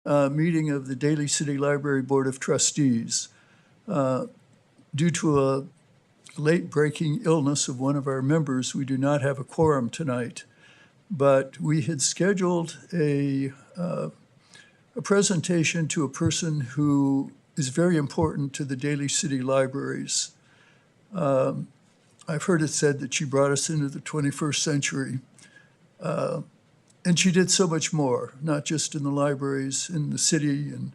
meeting of the Daly City Library Board of Trustees. Due to a late-breaking illness of one of our members, we do not have a quorum tonight, but we had scheduled a presentation to a person who is very important to the Daly City Libraries. I've heard it said that she brought us into the 21st century. And she did so much more, not just in the libraries, in the city and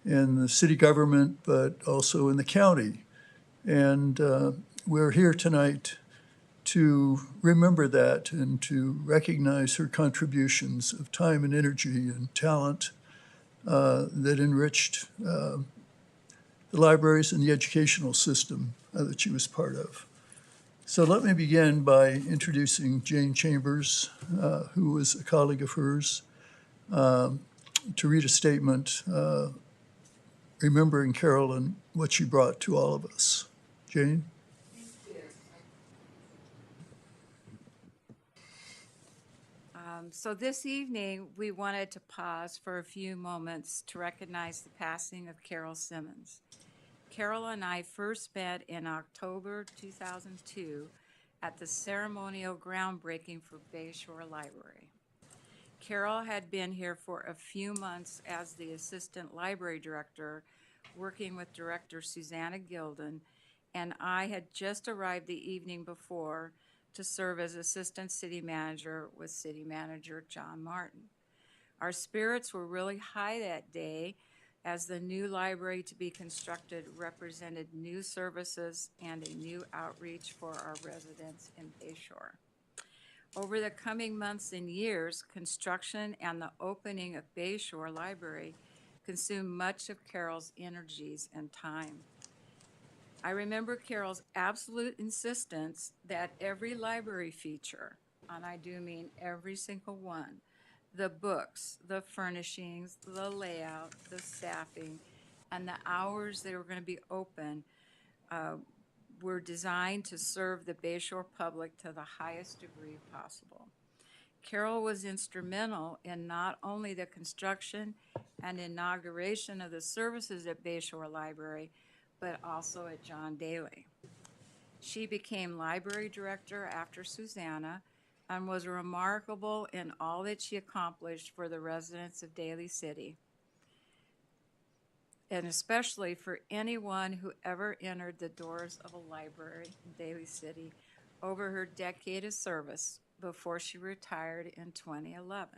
in the city government, but also in the county. And we're here tonight to remember that and to recognize her contributions of time and energy and talent that enriched the libraries and the educational system that she was part of. So let me begin by introducing Jane Chambers, who was a colleague of hers, to read a statement remembering Carol and what she brought to all of us. Jane? So this evening, we wanted to pause for a few moments to recognize the passing of Carol Simmons. Carol and I first met in October 2002 at the ceremonial groundbreaking for Bayshore Library. Carol had been here for a few months as the assistant library director, working with director Susanna Gilden, and I had just arrived the evening before to serve as assistant city manager with city manager John Martin. Our spirits were really high that day as the new library to be constructed represented new services and a new outreach for our residents in Bayshore. Over the coming months and years, construction and the opening of Bayshore Library consumed much of Carol's energies and time. I remember Carol's absolute insistence that every library feature, and I do mean every single one, the books, the furnishings, the layout, the staffing, and the hours they were going to be open were designed to serve the Bayshore public to the highest degree possible. Carol was instrumental in not only the construction and inauguration of the services at Bayshore Library, but also at John Daly. She became library director after Susanna and was remarkable in all that she accomplished for the residents of Daly City, and especially for anyone who ever entered the doors of a library in Daly City over her decade of service before she retired in 2011.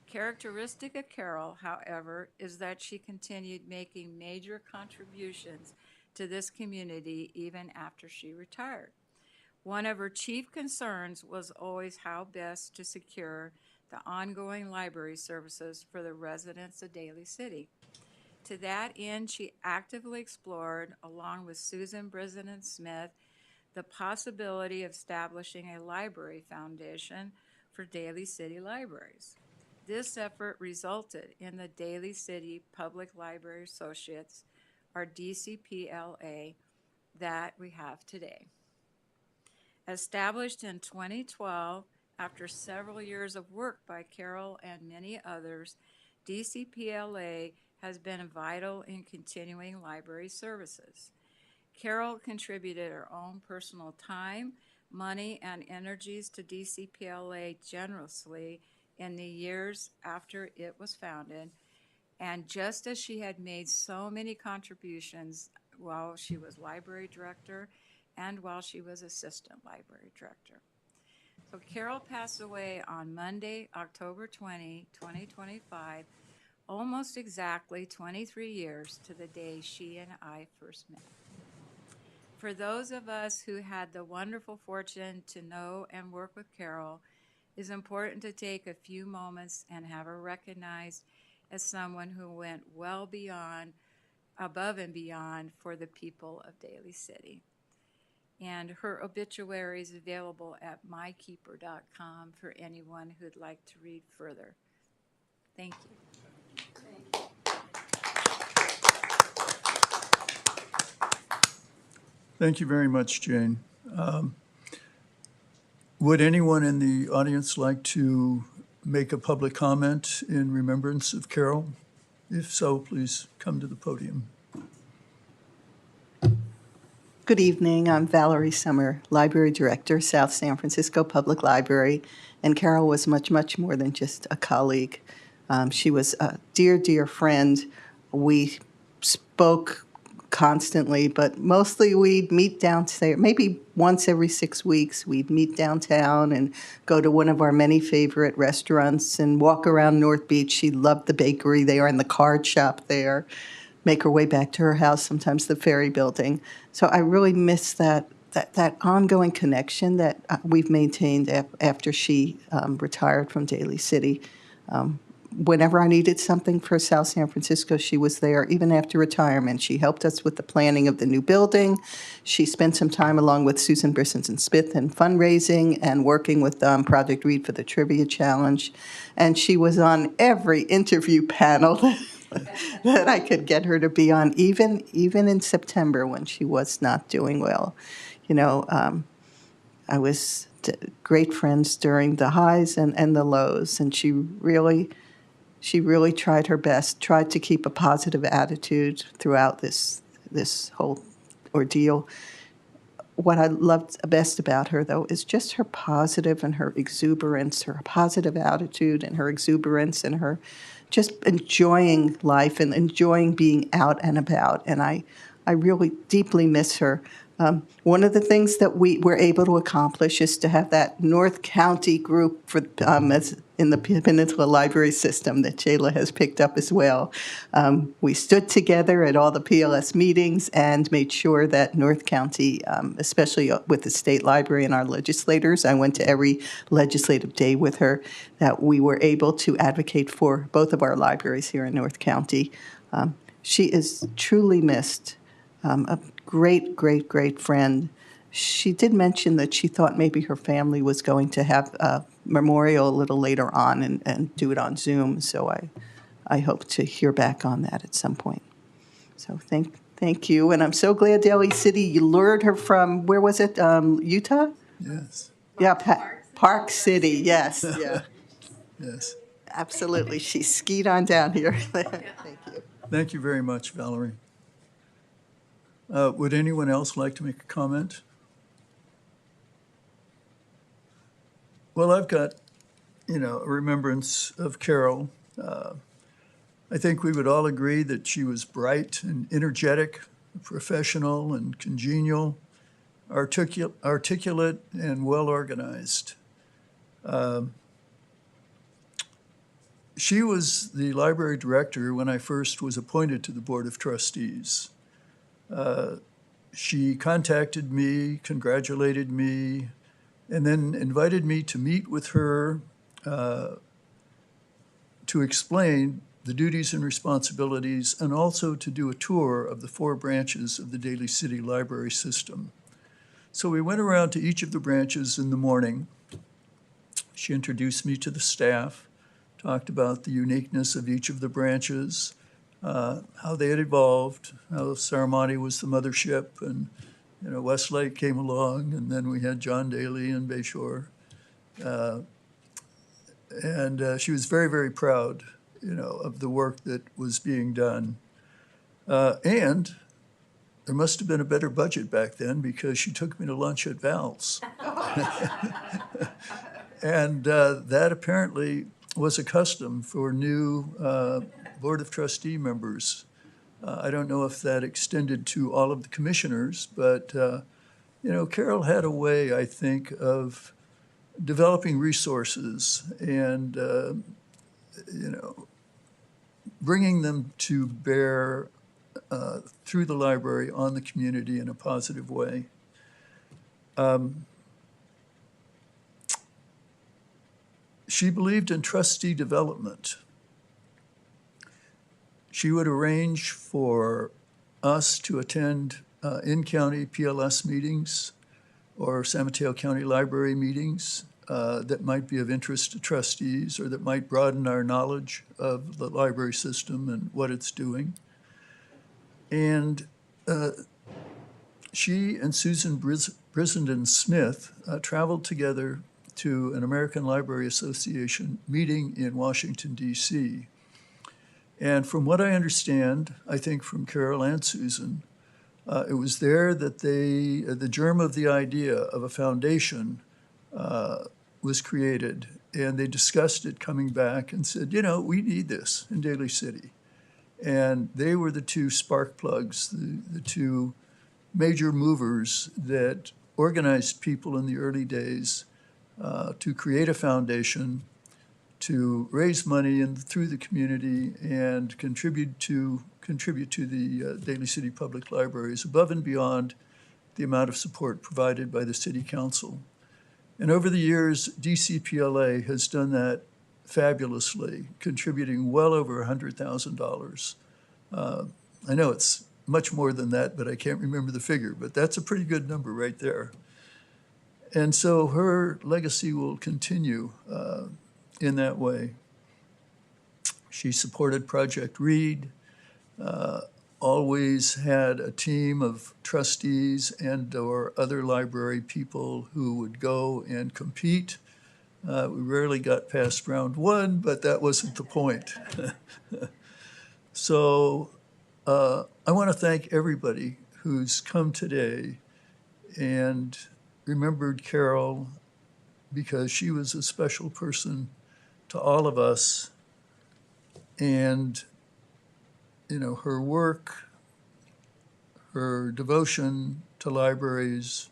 Characteristic of Carol, however, is that she continued making major contributions to this community even after she retired. One of her chief concerns was always how best to secure the ongoing library services for the residents of Daly City. To that end, she actively explored, along with Susan Brissenden Smith, the possibility of establishing a library foundation for Daly City libraries. This effort resulted in the Daly City Public Library Associates, or DCPLA, that we have today. Established in 2012, after several years of work by Carol and many others, DCPLA has been vital in continuing library services. Carol contributed her own personal time, money, and energies to DCPLA generously in the years after it was founded, and just as she had made so many contributions while she was library director and while she was assistant library director. So Carol passed away on Monday, October 20, 2025, almost exactly 23 years to the day she and I first met. For those of us who had the wonderful fortune to know and work with Carol, it's important to take a few moments and have her recognized as someone who went well beyond, above and beyond for the people of Daly City. And her obituary is available at mykeeper.com for anyone who'd like to read further. Thank you. Thank you very much, Jane. Would anyone in the audience like to make a public comment in remembrance of Carol? If so, please come to the podium. Good evening. I'm Valerie Summer, Library Director, South San Francisco Public Library. And Carol was much, much more than just a colleague. She was a dear, dear friend. We spoke constantly, but mostly we'd meet downstairs. Maybe once every 6 weeks, we'd meet downtown and go to one of our many favorite restaurants and walk around North Beach. She loved the bakery there and the card shop there. Make her way back to her house, sometimes the Ferry Building. So I really miss that ongoing connection that we've maintained after she retired from Daly City. Whenever I needed something for South San Francisco, she was there. Even after retirement, she helped us with the planning of the new building. She spent some time along with Susan Brisson Smith in fundraising and working with Project Read for the Trivia Challenge. And she was on every interview panel that I could get her to be on, even in September when she was not doing well. You know, I was great friends during the highs and the lows, and she really tried her best, tried to keep a positive attitude throughout this whole ordeal. What I loved best about her, though, is just her positive and her exuberance, her positive attitude and her exuberance and her just enjoying life and enjoying being out and about. And I really deeply miss her. One of the things that we were able to accomplish is to have that North County group for as in the Peninsula Library System that Jayla has picked up as well. We stood together at all the PLS meetings and made sure that North County, especially with the state library and our legislators, I went to every legislative day with her, that we were able to advocate for both of our libraries here in North County. She is truly missed. A great, great, great friend. She did mention that she thought maybe her family was going to have a memorial a little later on and do it on Zoom. So I hope to hear back on that at some point. So thank you. And I'm so glad Daly City, you lured her from, where was it, Utah? Yes, Yeah, Park City, yes, yeah. yes. Absolutely. She skied on down here. Thank you. Thank you very much, Valerie. Would anyone else like to make a comment? Well, I've got, a remembrance of Carol. I think we would all agree that she was bright and energetic, professional and congenial, articulate and well-organized. She was the library director when I first was appointed to the Board of Trustees. She contacted me, congratulated me, and then invited me to meet with her to explain the duties and responsibilities, and also to do a tour of the 4 branches of the Daly City Library System. So we went around to each of the branches in the morning. She introduced me to the staff, talked about the uniqueness of each of the branches, how they had evolved, how Saramati was the mothership, and Westlake came along, and then we had John Daly and Bayshore. And she was very, very proud, of the work that was being done. And there must have been a better budget back then, because she took me to lunch at Val's. And that apparently was a custom for new Board of Trustee members. I don't know if that extended to all of the commissioners, but, Carol had a way, I think, of developing resources and, bringing them to bear through the library on the community in a positive way. She believed in trustee development. She would arrange for us to attend in-county PLS meetings or San Mateo County Library meetings that might be of interest to trustees or that might broaden our knowledge of the library system and what it's doing. And she and Susan Brisson Smith traveled together to an American Library Association meeting in Washington, D.C. And from what I understand, I think from Carol and Susan, it was there that the germ of the idea of a foundation was created. And they discussed it coming back and said, you know, we need this in Daly City. And they were the two spark plugs, the two major movers that organized people in the early days to create a foundation, to raise money through the community and contribute to the Daly City Public Libraries above and beyond the amount of support provided by the City Council. And over the years, DCPLA has done that fabulously, contributing well over $100,000. I know it's much more than that, but I can't remember the figure, but that's a pretty good number right there. And so her legacy will continue in that way. She supported Project Read, always had a team of trustees and or other library people who would go and compete. We rarely got past round one, but that wasn't the point. So I want to thank everybody who's come today and remembered Carol, because she was a special person to all of us. And, you know, her work, her devotion to libraries,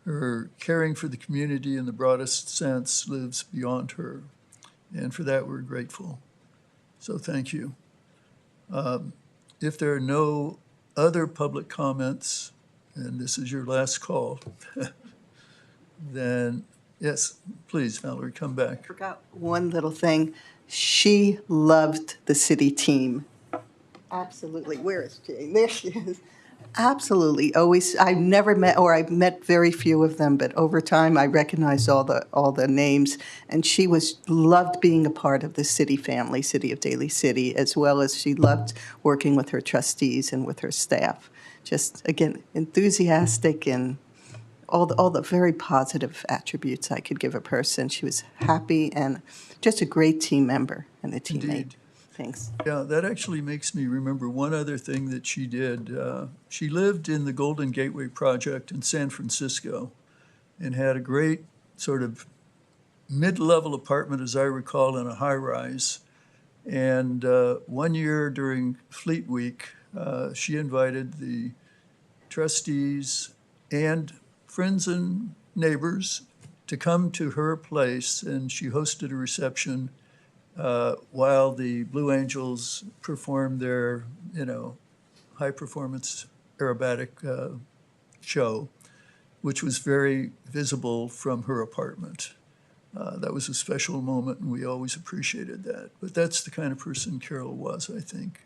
her caring for the community in the broadest sense lives beyond her. And for that, we're grateful. So thank you. If there are no other public comments, and this is your last call, then yes, please, Valerie, come back. Forgot one little thing. She loved the city team. Absolutely. Where is Jane? There she is. Absolutely. Always. I've never met, or I've met very few of them, but over time I recognized all the names. And she loved being a part of the city family, City of Daly City, as well as she loved working with her trustees and with her staff. Just again, enthusiastic and all the very positive attributes I could give a person. She was happy and just a great team member and a teammate. Indeed. Thanks. Yeah, that actually makes me remember one other thing that she did. She lived in the Golden Gateway Project in San Francisco and had a great sort of mid-level apartment, as I recall, in a high-rise. And one year during Fleet Week, she invited the trustees and friends and neighbors to come to her place, and she hosted a reception while the Blue Angels performed their, high-performance aerobatic show, which was very visible from her apartment. That was a special moment, and we always appreciated that. But that's the kind of person Carol was, I think.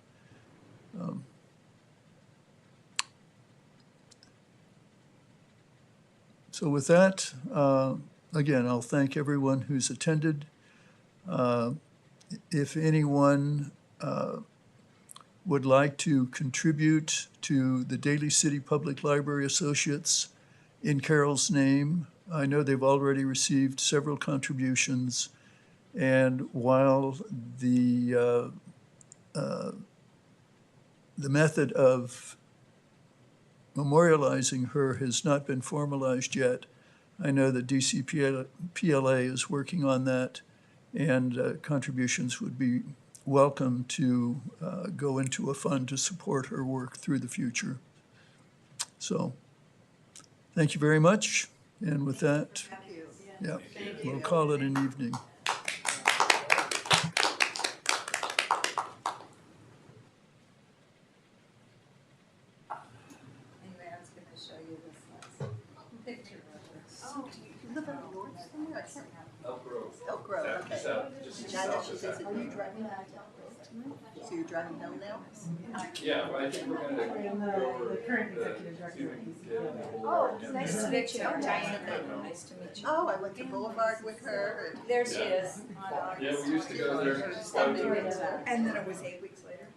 So with that, again, I'll thank everyone who's attended. If anyone would like to contribute to the Daly City Public Library Associates in Carol's name, I know they've already received several contributions. And while the method of memorializing her has not been formalized yet, I know that DCPLA is working on that, and contributions would be welcome to go into a fund to support her work through the future. So thank you very much. And with that, yeah, we'll call it an evening. Anyway, I was gonna show you this last picture of her. Oh, you live on the north somewhere? I can't remember. Elk Grove, okay. I know she says, are you driving? So you're driving home now? Yeah, well, I think we're gonna go over The current executive director. Oh, nice to meet you. I'm Diana. Nice to meet you. Oh, I went to Boulevard with her. There she is. Yeah, we used to go there. And And then it was 8 weeks later.